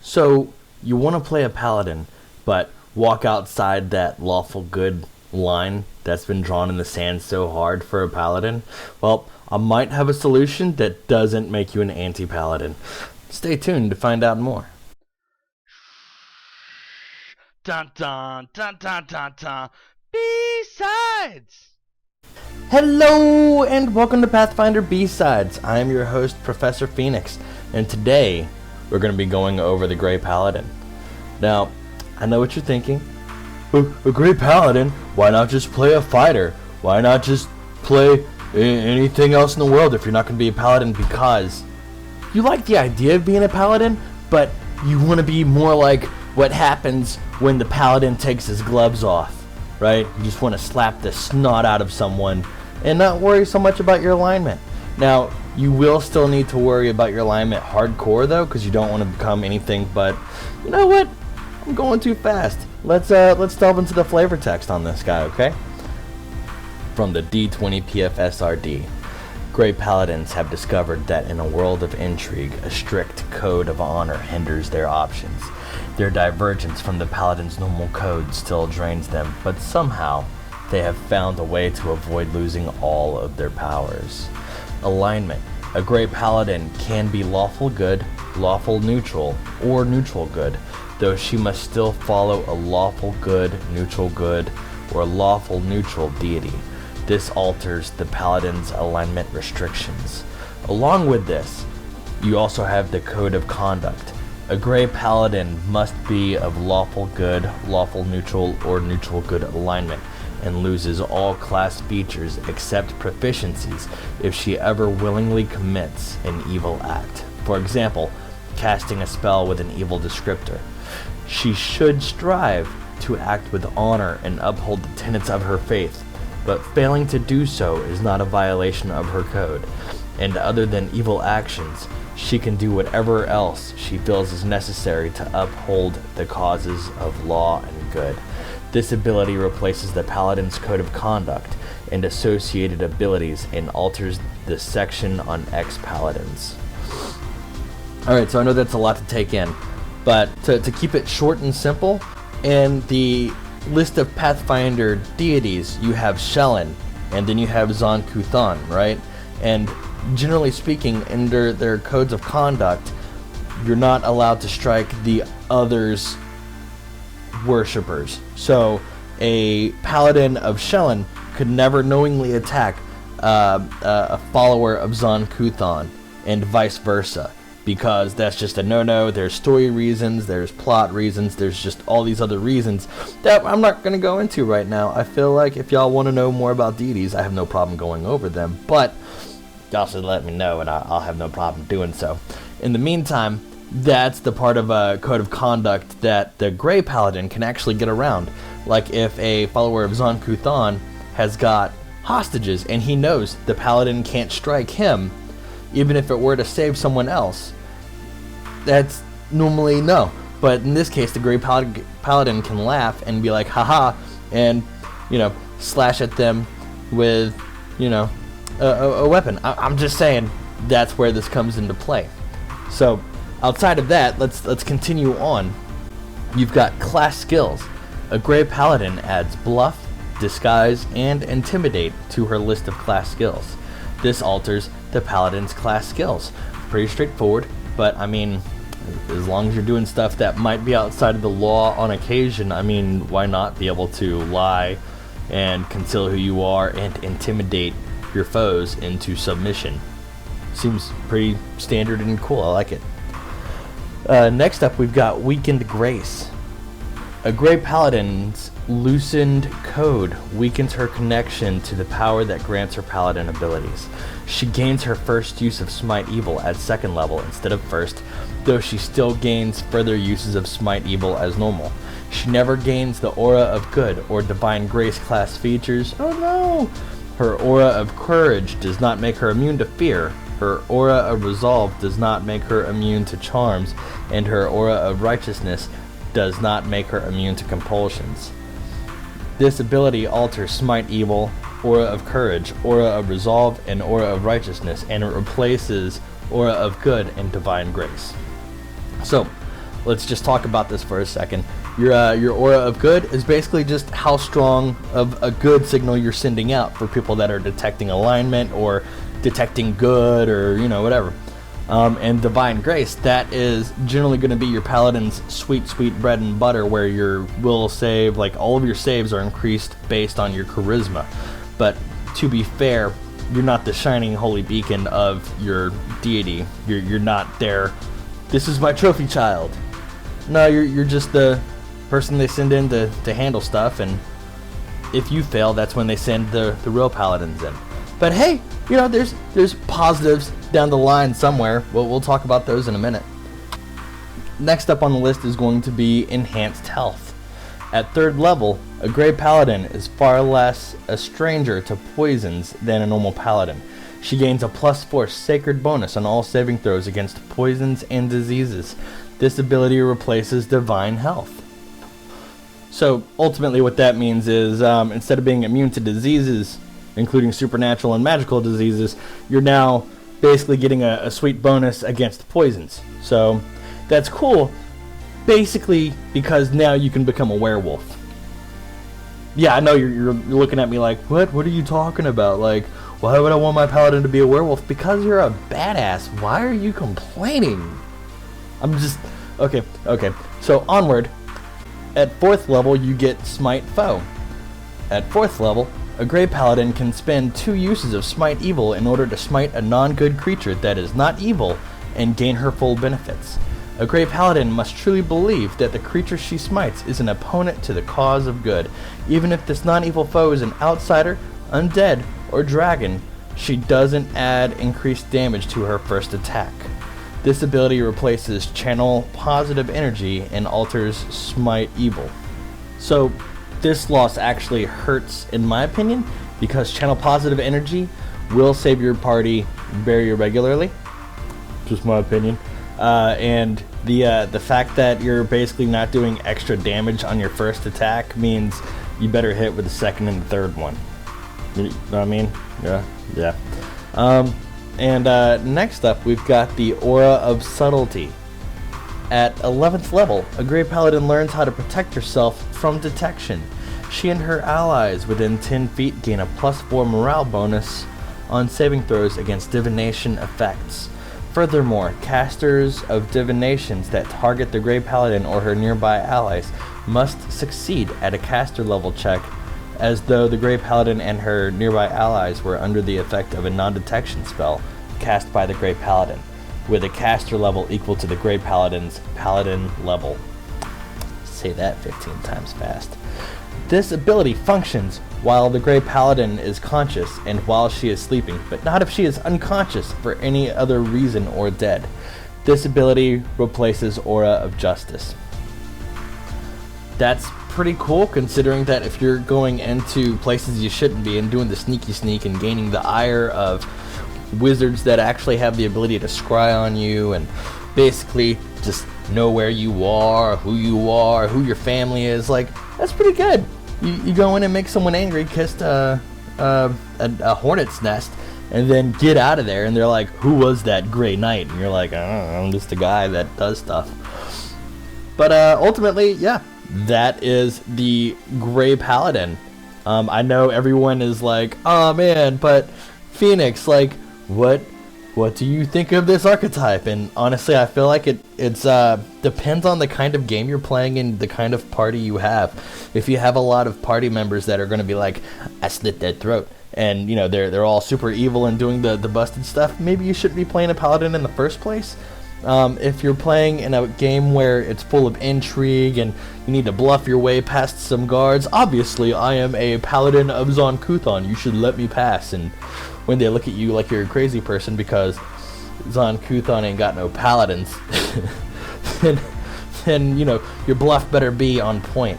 So, you want to play a paladin, but walk outside that lawful good line that's been drawn in the sand so hard for a paladin? Well, I might have a solution that doesn't make you an anti-paladin. Stay tuned to find out more. Dun dun dun dun dun dun. B-sides! Hello and welcome to Pathfinder B-Sides. I am your host, Professor Phoenix, and today we're going to be going over the Grey Paladin. Now, I know what you're thinking. A Grey Paladin? Why not just play a fighter? Why not just play anything else in the world if you're not going to be a paladin? Because you like the idea of being a paladin, but you want to be more like what happens when the paladin takes his gloves off, right? You just want to slap the snot out of someone and not worry so much about your alignment. Now, you will still need to worry about your alignment hardcore though, because you don't want to become anything but, you know what? I'm going too fast. Let's delve into the flavor text on this guy, okay? From the D20 PFSRD. Grey Paladins have discovered that in a world of intrigue, a strict code of honor hinders their options. Their divergence from the Paladin's normal code still drains them, but somehow they have found a way to avoid losing all of their powers. Alignment. A Grey Paladin can be lawful good, lawful neutral, or neutral good, though she must still follow a lawful good, or lawful neutral deity. This alters the Paladin's alignment restrictions. Along with this, you also have the Code of Conduct. A Grey Paladin must be of lawful good, lawful neutral, or neutral good alignment, and loses all class features except proficiencies if she ever willingly commits an evil act. For example, casting a spell with an evil descriptor. She should strive to act with honor and uphold the tenets of her faith, but failing to do so is not a violation of her code, and other than evil actions, she can do whatever else she feels is necessary to uphold the causes of law and good. This ability replaces the Paladin's Code of Conduct and associated abilities and alters the section on ex-Paladins. Alright, so I know that's a lot to take in, but to keep it short and simple, in the list of Pathfinder deities, you have Shelyn, and then you have Zon-Kuthon, right? And generally speaking, under their codes of conduct, you're not allowed to strike the others' worshippers. So a paladin of Shelyn could never knowingly attack a follower of Zon-Kuthon, and vice versa, because that's just a no-no. There's story reasons, there's plot reasons, there's just all these other reasons that I'm not going to go into right now. I feel like if y'all want to know more about deities, I have no problem going over them, but y'all should let me know and I'll have no problem doing so. In the meantime, that's the part of a code of conduct that the Grey Paladin can actually get around. Like if a follower of Zon-Kuthon has got hostages and he knows the paladin can't strike him, even if it were to save someone else, that's normally no. But in this case, the Grey Paladin can laugh and be like, haha, and, slash at them with, a weapon. I'm just saying that's where this comes into play. So outside of that, let's continue on. You've got class skills. A Grey Paladin adds bluff, disguise, and intimidate to her list of class skills. This alters the Paladin's class skills. Pretty straightforward, but as long as you're doing stuff that might be outside of the law on occasion, why not be able to lie and conceal who you are and intimidate your foes into submission? Seems pretty standard and cool. I like it. Next up, we've got Weakened Grace. A Grey Paladin's loosened code weakens her connection to the power that grants her paladin abilities. She gains her first use of Smite Evil at second level instead of first, though she still gains further uses of Smite Evil as normal. She never gains the Aura of Good or Divine Grace class features. Oh no! Her Aura of Courage does not make her immune to fear. Her Aura of Resolve does not make her immune to charms, and her Aura of Righteousness does not make her immune to compulsions. This ability alters Smite Evil, Aura of Courage, Aura of Resolve, and Aura of Righteousness, and it replaces Aura of Good and Divine Grace. So, let's just talk about this for a second. Your aura of good is basically just how strong of a good signal you're sending out for people that are detecting alignment or detecting good or, whatever. And divine grace, that is generally going to be your paladin's sweet bread and butter, where your will save, like all of your saves are increased based on your charisma. But to be fair, you're not the shining holy beacon of your deity. You're not there, this is my trophy child. No, you're just the person they send in to handle stuff, and if you fail, that's when they send the real paladins in. But hey, there's positives down the line somewhere. We'll talk about those in a minute. Next up on the list is going to be enhanced health. At 3rd level, a Grey Paladin is far less a stranger to poisons than a normal paladin. She gains a +4 sacred bonus on all saving throws against poisons and diseases. This ability replaces divine health. So ultimately what that means is instead of being immune to diseases, including supernatural and magical diseases, you're now basically getting a sweet bonus against poisons. So that's cool, basically because now you can become a werewolf. Yeah, I know you're looking at me like, what are you talking about? Like, why would I want my paladin to be a werewolf? Because you're a badass. Why are you complaining? I'm just... Okay. So, onward. At 4th level, you get Smite Foe. At 4th level, a Grey Paladin can spend 2 uses of Smite Evil in order to smite a non-good creature that is not evil and gain her full benefits. A Grey Paladin must truly believe that the creature she smites is an opponent to the cause of good. Even if this non-evil foe is an outsider, undead, or dragon, she doesn't add increased damage to her first attack. This ability replaces Channel Positive Energy and alters Smite Evil. So this loss actually hurts in my opinion, because Channel Positive Energy will save your party very irregularly. Just my opinion. And the fact that you're basically not doing extra damage on your first attack means you better hit with the second and the third one. You know what I mean? Yeah. And next up, we've got the Aura of Subtlety. At 11th level, a Grey Paladin learns how to protect herself from detection. She and her allies within 10 feet gain a +4 morale bonus on saving throws against divination effects. Furthermore, casters of divinations that target the Grey Paladin or her nearby allies must succeed at a caster level check, as though the Grey Paladin and her nearby allies were under the effect of a non-detection spell cast by the Grey Paladin, with a caster level equal to the Grey Paladin's Paladin level. Say that 15 times fast. This ability functions while the Grey Paladin is conscious and while she is sleeping, but not if she is unconscious for any other reason or dead. This ability replaces Aura of Justice. That's pretty cool, considering that if you're going into places you shouldn't be and doing the sneaky sneak and gaining the ire of wizards that actually have the ability to scry on you and basically just know where you are, who your family is, like, that's pretty good. You go in and make someone angry, kiss a hornet's nest, and then get out of there, and they're like, who was that Grey Knight? And you're like, I don't know, I'm just a guy that does stuff. But ultimately, yeah, that is the Grey Paladin. I know everyone is like, oh man, but Phoenix, like, what do you think of this archetype? And honestly, I feel like it's depends on the kind of game you're playing and the kind of party you have. If you have a lot of party members that are going to be like, I slit their throat, and you know they're all super evil and doing the busted stuff, maybe you shouldn't be playing a paladin in the first place. If you're playing in a game where it's full of intrigue and you need to bluff your way past some guards, obviously I am a paladin of Zon-Kuthon, you should let me pass. And when they look at you like you're a crazy person because Zon-Kuthon ain't got no paladins, then you know your bluff better be on point.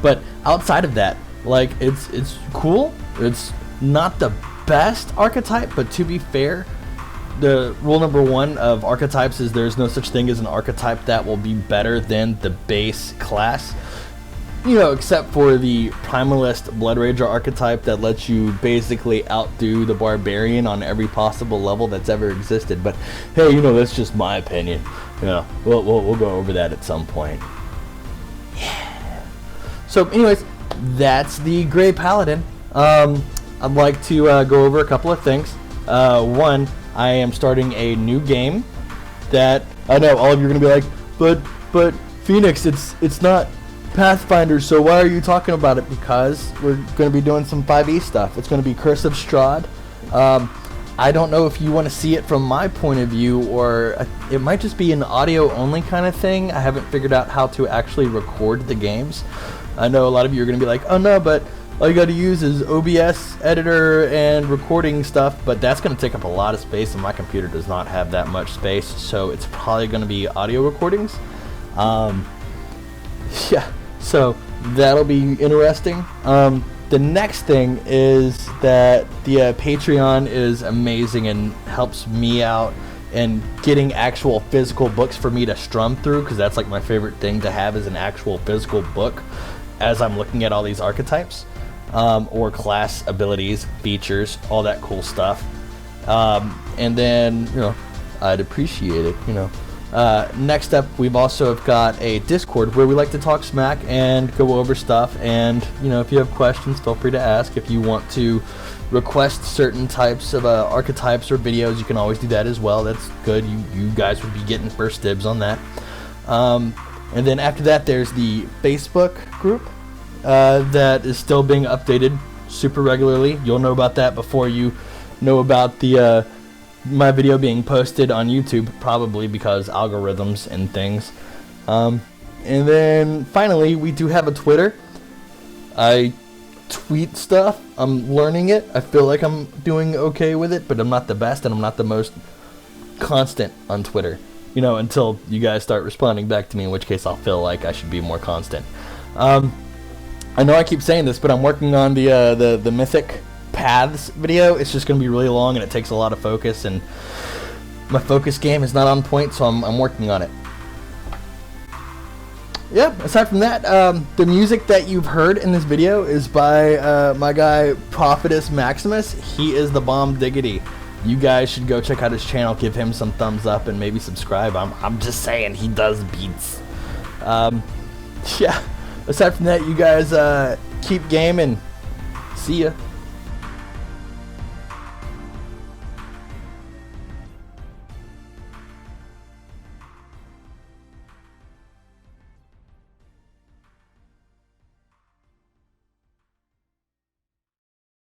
But outside of that, like, it's cool. It's not the best archetype, but to be fair, the rule number 1 of archetypes is there's no such thing as an archetype that will be better than the base class. except for the Primalist Blood Rager archetype that lets you basically outdo the Barbarian on every possible level that's ever existed. But hey, that's just my opinion. We'll go over that at some point. Yeah. So anyways, that's the Grey Paladin. I'd like to go over a couple of things. One, I am starting a new game that I know all of you are going to be like, but Phoenix, it's not Pathfinder, so why are you talking about it? Because we're going to be doing some 5e stuff. It's going to be Curse of Strahd. I don't know if you want to see it from my point of view, or it might just be an audio only kind of thing. I haven't figured out how to actually record the games. I know a lot of you are going to be like, oh no, but all you got to use is OBS editor and recording stuff, but that's going to take up a lot of space, and my computer does not have that much space, so it's probably going to be audio recordings. Yeah, so that'll be interesting. The next thing is that the Patreon is amazing and helps me out in getting actual physical books for me to strum through, because that's like my favorite thing to have, is an actual physical book as I'm looking at all these archetypes, or class abilities, features, all that cool stuff. And then, I'd appreciate it, Next up, we've also got a Discord where we like to talk smack and go over stuff, and if you have questions, feel free to ask. If you want to request certain types of archetypes or videos, you can always do that as well. That's good. You guys would be getting first dibs on that. And then after that, there's the Facebook group that is still being updated super regularly. You'll know about that before you know about the my video being posted on YouTube, probably because algorithms and things. And then finally, we do have a Twitter. I tweet stuff. I'm learning it. I feel like I'm doing okay with it, but I'm not the best, and I'm not the most constant on Twitter. Until you guys start responding back to me, in which case I'll feel like I should be more constant. I know I keep saying this, but I'm working on the Mythic Paths video. It's just going to be really long, and it takes a lot of focus, and my focus game is not on point, so I'm working on it. Yeah, aside from that, the music that you've heard in this video is by my guy Prophetess Maximus. He is the bomb diggity. You guys should go check out his channel, give him some thumbs up, and maybe subscribe. I'm just saying, he does beats. Yeah, aside from that, you guys keep gaming. See ya.